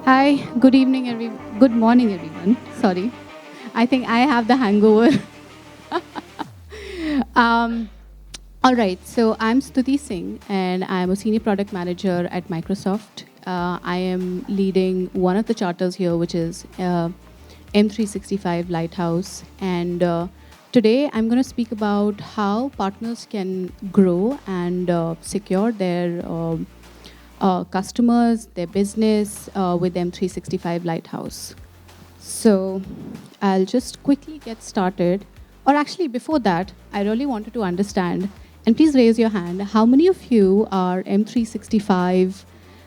Hi, good morning, everyone. Sorry, I think I have the hangover. um, all right, so I'm Stuti Singh, and I'm a senior product manager at Microsoft. I am leading one of the charters here, which is M365 Lighthouse, and today I'm going to speak about how partners can grow and secure their customers, their business with M365 Lighthouse. So I'll just quickly get started. Or actually, before that, I really wanted to understand, and please raise your hand, how many of you are M365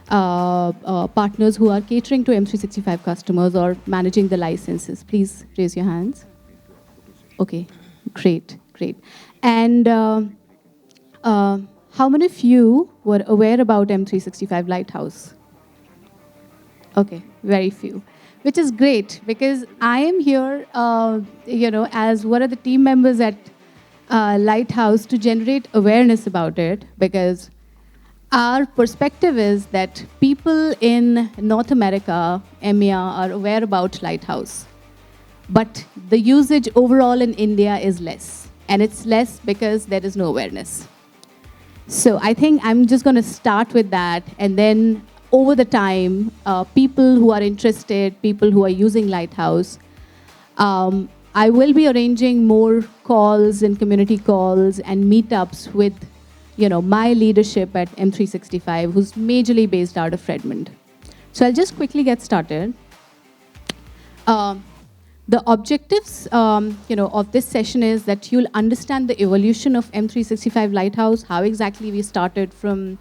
partners who are catering to M365 customers or managing the licenses? Please raise your hands. Okay, great, great. And uh, how many of you were aware about M365 Lighthouse? Okay, very few, which is great because I am here, as one of the team members at Lighthouse to generate awareness about it because our perspective is that people in North America, EMEA, are aware about Lighthouse, but the usage overall in India is less, and it's less because there is no awareness. So I think I'm just going to start with that, and then over the time, people who are interested, people who are using Lighthouse, I will be arranging more calls and community calls and meetups with, my leadership at M365, who's majorly based out of Redmond. So I'll just quickly get started. The objectives, of this session is that you'll understand the evolution of M365 Lighthouse, how exactly we started from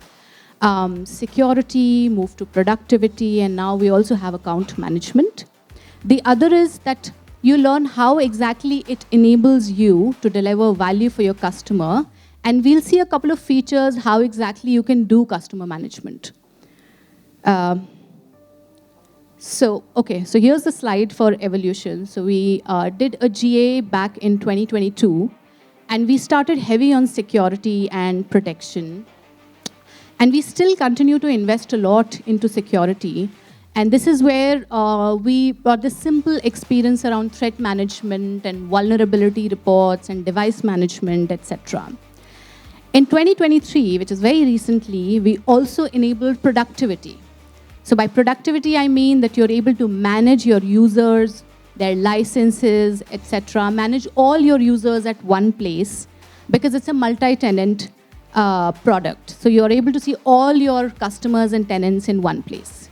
security, moved to productivity, and now we also have account management. The other is that you learn how exactly it enables you to deliver value for your customer, and we'll see a couple of features, how exactly you can do customer management. So here's the slide for evolution. So we did a GA back in 2022, and we started heavy on security and protection. And we still continue to invest a lot into security. And this is where we brought this simple experience around threat management and vulnerability reports and device management, etc. In 2023, which is very recently, we also enabled productivity. So by productivity, I mean that you're able to manage your users, their licenses, etc., manage all your users at one place because it's a multi-tenant product. So you're able to see all your customers and tenants in one place.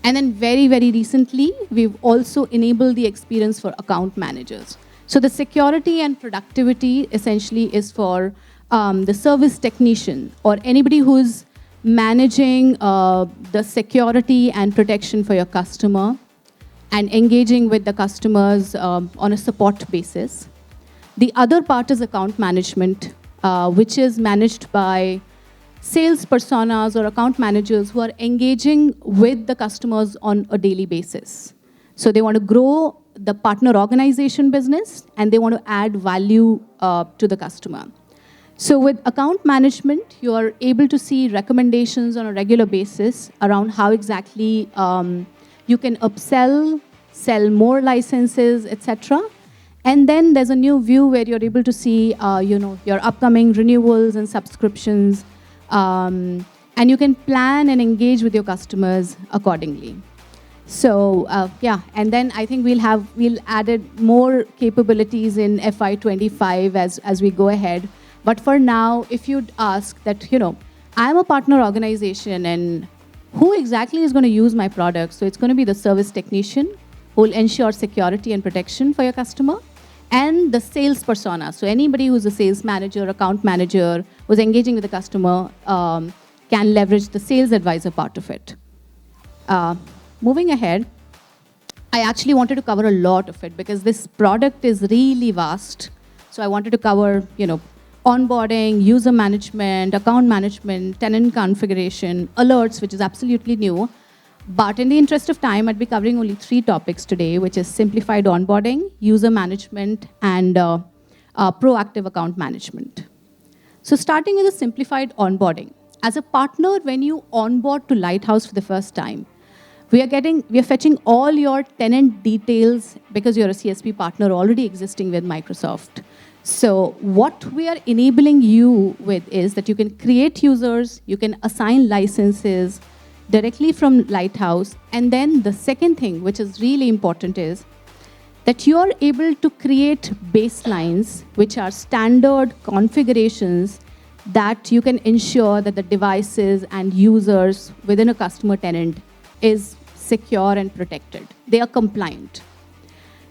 And then very, very recently, we've also enabled the experience for account managers. So the security and productivity essentially is for the service technician or anybody who's managing the security and protection for your customer and engaging with the customers on a support basis. The other part is account management, which is managed by sales personas or account managers who are engaging with the customers on a daily basis. So they want to grow the partner organization business and they want to add value to the customer. So with account management, you are able to see recommendations on a regular basis around how exactly you can upsell, sell more licenses, etc. And then there's a new view where you're able to see, your upcoming renewals and subscriptions, and you can plan and engage with your customers accordingly. So and then I think we'll added more capabilities in FY25 as we go ahead. But for now, if you'd ask that, I'm a partner organization and who exactly is going to use my product? So it's going to be the service technician who will ensure security and protection for your customer and the sales persona. So anybody who's a sales manager, account manager, who's engaging with the customer can leverage the sales advisor part of it. Moving ahead, I actually wanted to cover a lot of it because this product is really vast. So I wanted to cover, onboarding, user management, account management, tenant configuration, alerts, which is absolutely new. But in the interest of time, I'd be covering only 3 topics today, which is simplified onboarding, user management, and proactive account management. So starting with the simplified onboarding. As a partner, when you onboard to Lighthouse for the first time, We are fetching all your tenant details because you're a CSP partner already existing with Microsoft. So what we are enabling you with is that you can create users, you can assign licenses directly from Lighthouse. And then the second thing, which is really important, is that you are able to create baselines, which are standard configurations that you can ensure that the devices and users within a customer tenant is secure and protected. They are compliant.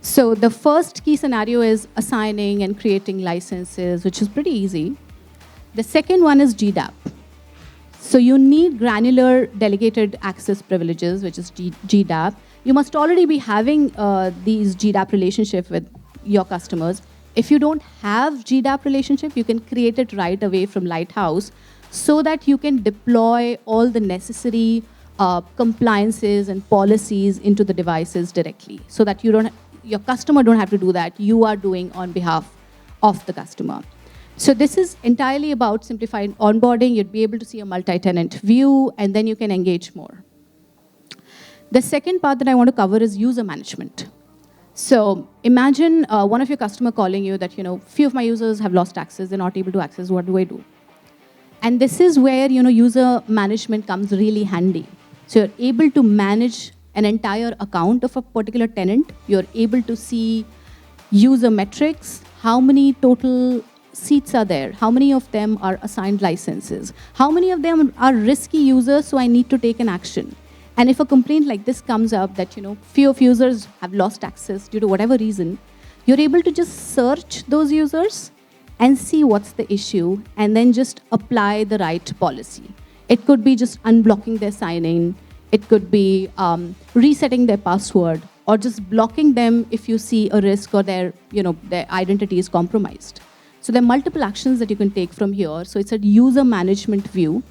So the first key scenario is assigning and creating licenses, which is pretty easy. The second one is GDAP. So you need granular delegated access privileges, which is GDAP. You must already be having these GDAP relationship with your customers. If you don't have GDAP relationship, you can create it right away from Lighthouse so that you can deploy all the necessary compliances and policies into the devices directly so that your customer don't have to do that. You are doing on behalf of the customer. So this is entirely about simplified onboarding. You'd be able to see a multi-tenant view, and then you can engage more. The second part that I want to cover is user management. So imagine one of your customer calling you that, few of my users have lost access. They're not able to access. What do I do? And this is where, user management comes really handy. So you're able to manage an entire account of a particular tenant. You're able to see user metrics, how many total seats are there, how many of them are assigned licenses, how many of them are risky users, so I need to take an action. And if a complaint like this comes up that, few of users have lost access due to whatever reason, you're able to just search those users and see what's the issue and then just apply the right policy. It could be just unblocking their sign-in. It could be resetting their password or just blocking them if you see a risk or their identity is compromised. So there are multiple actions that you can take from here. So it's a user management view.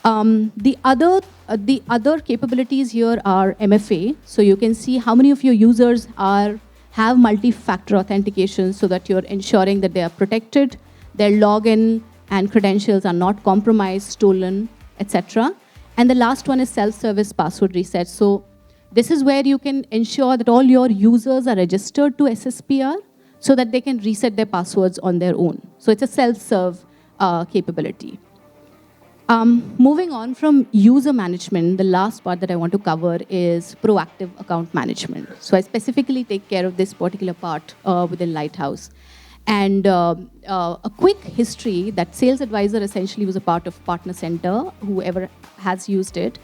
The other capabilities here are MFA. So you can see how many of your users have multi-factor authentication so that you're ensuring that they are protected, their login and credentials are not compromised, stolen, etc. And the last one is self-service password reset. So this is where you can ensure that all your users are registered to SSPR so that they can reset their passwords on their own. So it's a self-serve capability. Moving on from user management, the last part that I want to cover is proactive account management. So I specifically take care of this particular part within Lighthouse. And a quick history that Sales Advisor essentially was a part of Partner Center, whoever has used it.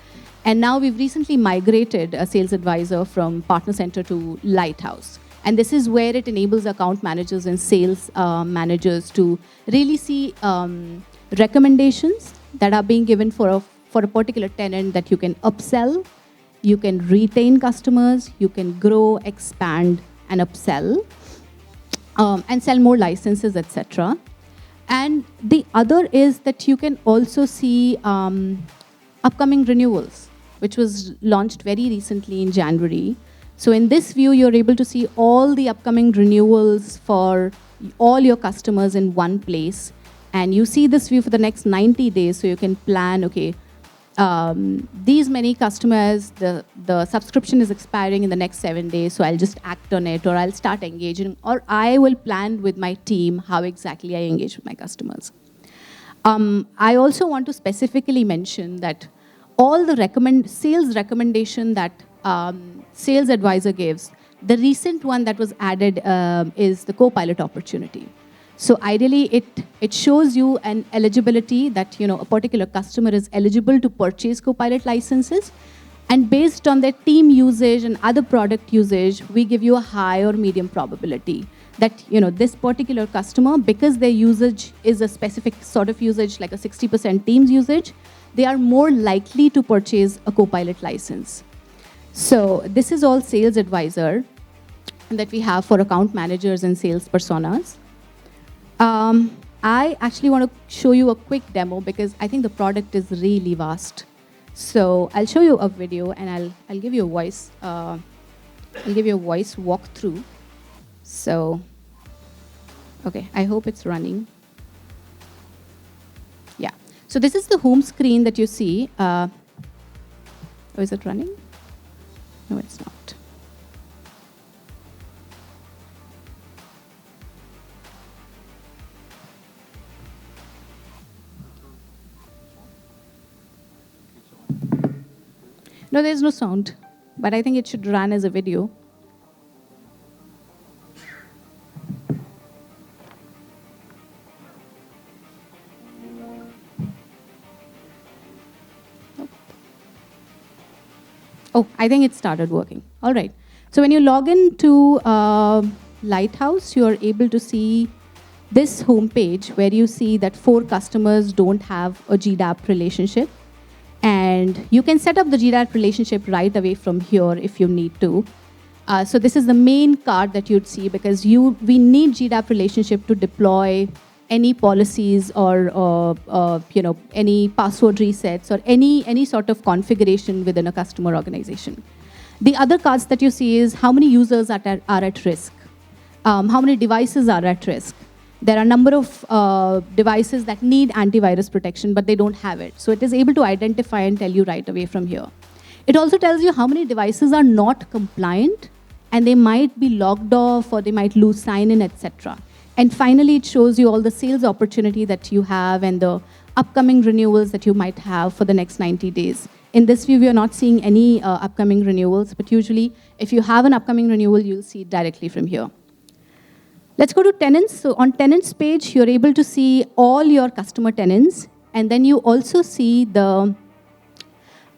And now we've recently migrated a Sales Advisor from Partner Center to Lighthouse. And this is where it enables account managers and sales managers to really see recommendations that are being given for a particular tenant that you can upsell, you can retain customers, you can grow, expand, and upsell, and sell more licenses, etc. And the other is that you can also see upcoming renewals, which was launched very recently in January. So in this view, you're able to see all the upcoming renewals for all your customers in one place. And you see this view for the next 90 days, so you can plan, okay, these many customers, the subscription is expiring in the next 7 days, so I'll just act on it, or I'll start engaging, or I will plan with my team how exactly I engage with my customers. I also want to specifically mention that all the sales recommendation that Sales Advisor gives, the recent one that was added is the Copilot opportunity. So ideally, it shows you an eligibility that a particular customer is eligible to purchase Copilot licenses, and based on their team usage and other product usage, we give you a high or medium probability that this particular customer, because their usage is a specific sort of usage, like a 60% Teams usage, they are more likely to purchase a Copilot license. So this is all Sales Advisor that we have for account managers and sales personas. I actually want to show you a quick demo because I think the product is really vast. So I'll show you a video and I'll give you a voice. I'll give you a voice walkthrough. So, okay, I hope it's running. Yeah. So this is the home screen that you see. Oh, is it running? No, it's not. No, there's no sound, but I think it should run as a video. Nope. Oh, I think it started working. All right. So when you log into Lighthouse, you're able to see this homepage where you see that 4 customers don't have a GDAP relationship. And you can set up the GDAP relationship right away from here if you need to. So this is the main card that you'd see, because we need GDAP relationship to deploy any policies or any password resets or any sort of configuration within a customer organization. The other cards that you see is how many users are at risk, how many devices are at risk. There are a number of devices that need antivirus protection, but they don't have it. So it is able to identify and tell you right away from here. It also tells you how many devices are not compliant, and they might be logged off, or they might lose sign-in, etc. And finally, it shows you all the sales opportunity that you have and the upcoming renewals that you might have for the next 90 days. In this view, we are not seeing any upcoming renewals, but usually, if you have an upcoming renewal, you'll see it directly from here. Let's go to tenants. So on tenants page, you're able to see all your customer tenants, and then you also see the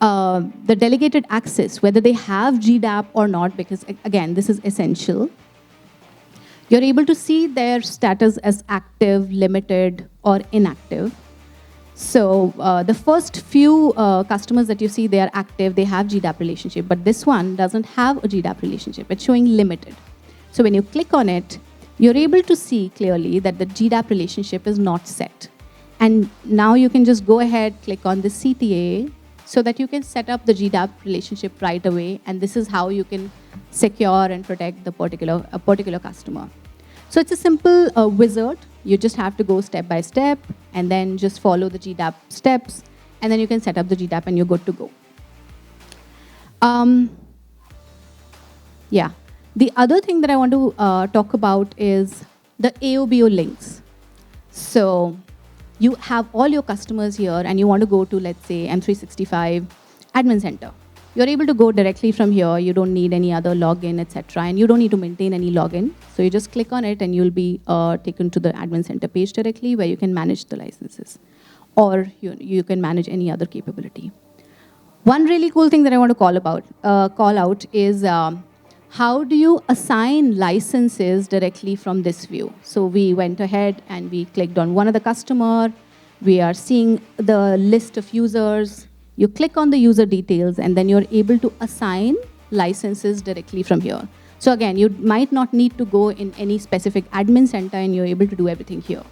delegated access, whether they have GDAP or not, because again, this is essential. You're able to see their status as active, limited, or inactive. So the first few customers that you see, they are active, they have GDAP relationship, but this one doesn't have a GDAP relationship. It's showing limited. So when you click on it, you're able to see clearly that the GDAP relationship is not set. And now you can just go ahead, click on the CTA, so that you can set up the GDAP relationship right away. And this is how you can secure and protect the particular customer. So it's a simple wizard. You just have to go step by step, and then just follow the GDAP steps, and then you can set up the GDAP, and you're good to go. Yeah. The other thing that I want to talk about is the AOBO links. So you have all your customers here, and you want to go to, let's say, M365 Admin Center. You're able to go directly from here. You don't need any other login, etc. And you don't need to maintain any login. So you just click on it, and you'll be taken to the Admin Center page directly, where you can manage the licenses. Or you can manage any other capability. One really cool thing that I want to call out is how do you assign licenses directly from this view? So we went ahead and we clicked on one of the customer. We are seeing the list of users. You click on the user details, and then you're able to assign licenses directly from here. So again, you might not need to go in any specific admin center, and you're able to do everything here.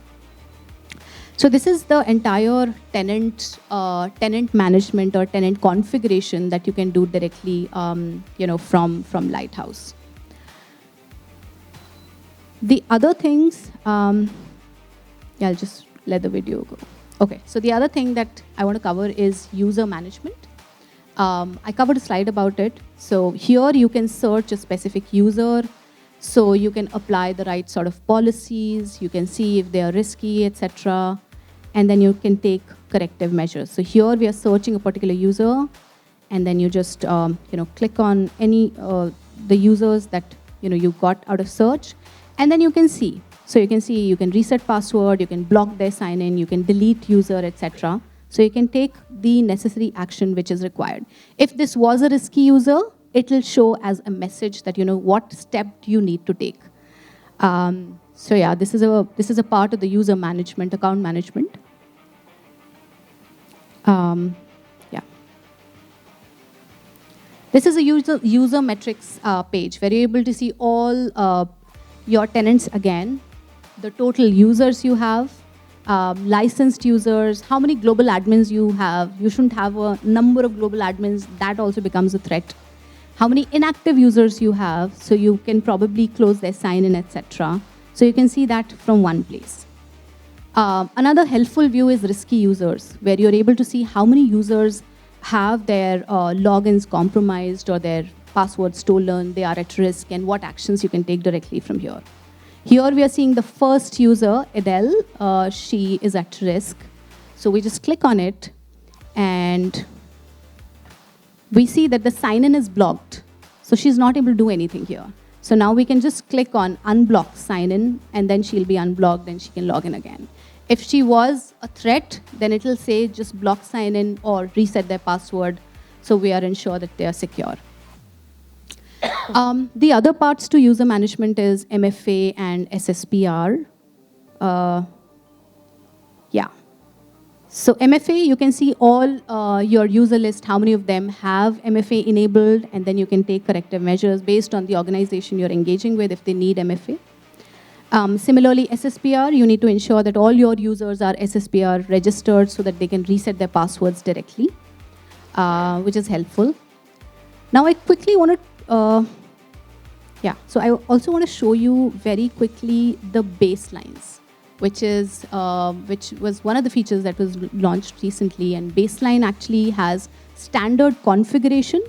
So this is the entire tenant management or tenant configuration that you can do directly from Lighthouse. The other things, I'll just let the video go. Okay, so the other thing that I want to cover is user management. I covered a slide about it. So here you can search a specific user. So you can apply the right sort of policies. You can see if they are risky, etc. And then you can take corrective measures. So here we are searching a particular user, and then you just click on any the users that you got out of search, and then you can see. So you can see you can reset password, you can block their sign-in, you can delete user, etc. So you can take the necessary action which is required. If this was a risky user, it will show as a message that what step do you need to take. So yeah, this is a part of the user management, account management. Yeah. This is a user metrics page where you're able to see all your tenants again, the total users you have, licensed users, how many global admins you have. You shouldn't have a number of global admins. That also becomes a threat. How many inactive users you have, so you can probably close their sign-in, etc. So you can see that from one place. Another helpful view is risky users, where you're able to see how many users have their logins compromised or their password stolen, they are at risk, and what actions you can take directly from here. Here we are seeing the first user, Adele. She is at risk. So we just click on it, and we see that the sign-in is blocked. So she's not able to do anything here. So now we can just click on unblock sign-in, and then she'll be unblocked, and she can log in again. If she was a threat, then it'll say just block sign-in or reset their password, so we are ensured that they are secure. The other parts to user management is MFA and SSPR. Yeah. So MFA, you can see all your user list, how many of them have MFA enabled, and then you can take corrective measures based on the organization you're engaging with if they need MFA. Similarly, SSPR, you need to ensure that all your users are SSPR registered so that they can reset their passwords directly, which is helpful. Now I quickly want to, so I also want to show you very quickly the baselines, which was one of the features that was launched recently. And baseline actually has standard configuration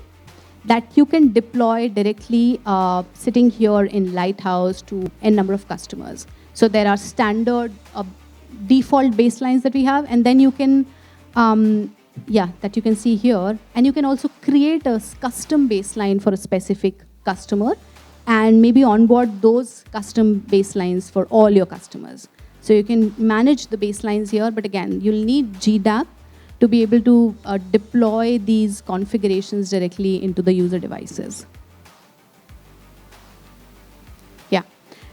that you can deploy directly sitting here in Lighthouse to n number of customers. So there are standard default baselines that we have, and then you can, that you can see here. And you can also create a custom baseline for a specific customer and maybe onboard those custom baselines for all your customers. So you can manage the baselines here, but again, you'll need GDAP to be able to deploy these configurations directly into the user devices. Yeah,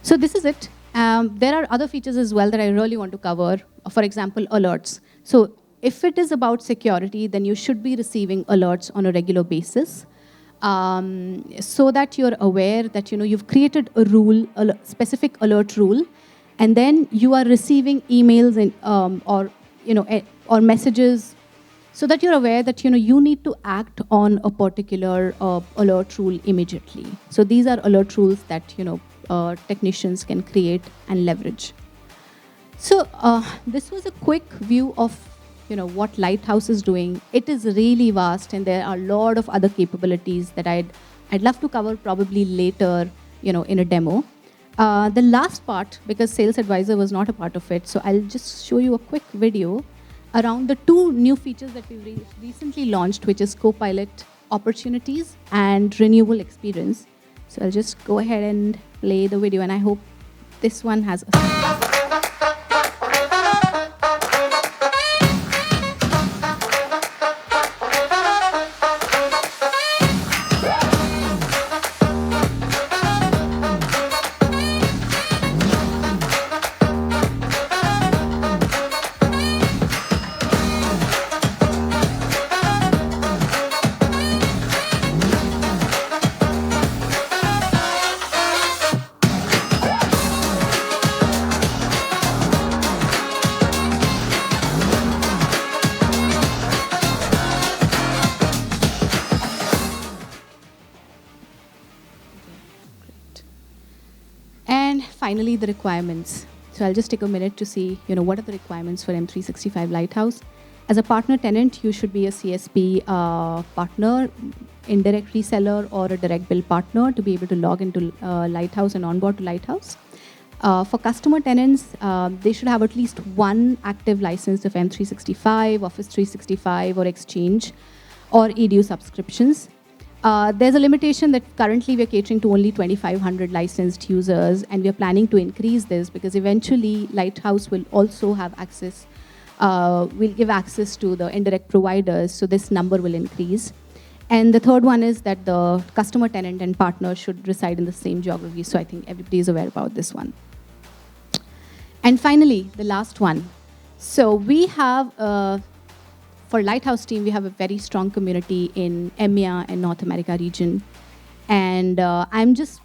so this is it. There are other features as well that I really want to cover. For example, alerts. So if it is about security, then you should be receiving alerts on a regular basis. So that you're aware that you've created a rule, a specific alert rule, and then you are receiving emails and or messages, so that you're aware that you need to act on a particular alert rule immediately. So these are alert rules that technicians can create and leverage. So this was a quick view of what Lighthouse is doing. It is really vast, and there are a lot of other capabilities that I'd love to cover probably later, in a demo. The last part, because Sales Advisor was not a part of it, so I'll just show you a quick video around the two new features that we recently launched, which is Copilot Opportunities and Renewal Experience. So I'll just go ahead and play the video, and I hope this one has a... Finally, the requirements. So I'll just take a minute to see, what are the requirements for M365 Lighthouse. As a partner tenant, you should be a CSP partner, indirect reseller, or a direct bill partner to be able to log into Lighthouse and onboard to Lighthouse. For customer tenants, they should have at least one active license of M365, Office 365, or Exchange, or edu subscriptions. There's a limitation that currently we're catering to only 2,500 licensed users, and we're planning to increase this because eventually Lighthouse will also have access, will give access to the indirect providers, so this number will increase. And the third one is that the customer tenant and partner should reside in the same geography, so I think everybody is aware about this one. And finally, the last one. So we have for Lighthouse team, we have a very strong community in EMEA and North America region. And I'm just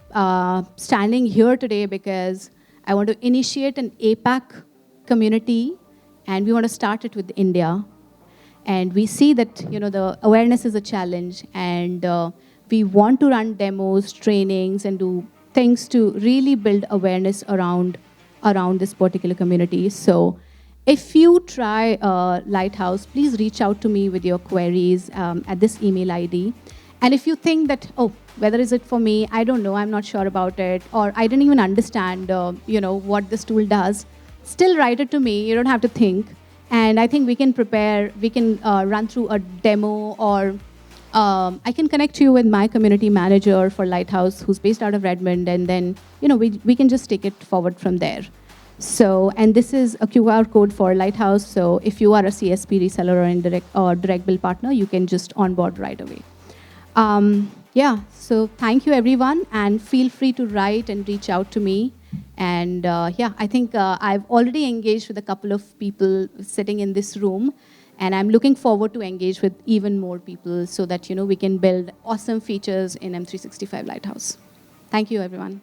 standing here today because I want to initiate an APAC community, and we want to start it with India. And we see that the awareness is a challenge, and we want to run demos, trainings, and do things to really build awareness around this particular community. So if you try Lighthouse, please reach out to me with your queries at this email ID. And if you think that, whether is it for me, I don't know, I'm not sure about it, or I didn't even understand, what this tool does, still write it to me. You don't have to think. And I think we can run through a demo, or I can connect you with my community manager for Lighthouse, who's based out of Redmond, and then, we can just take it forward from there. So, and this is a QR code for Lighthouse. So if you are a CSP reseller or indirect or direct bill partner, you can just onboard right away. Yeah, so thank you everyone, and feel free to write and reach out to me. And yeah, I think I've already engaged with a couple of people sitting in this room, and I'm looking forward to engage with even more people so that we can build awesome features in M365 Lighthouse. Thank you, everyone.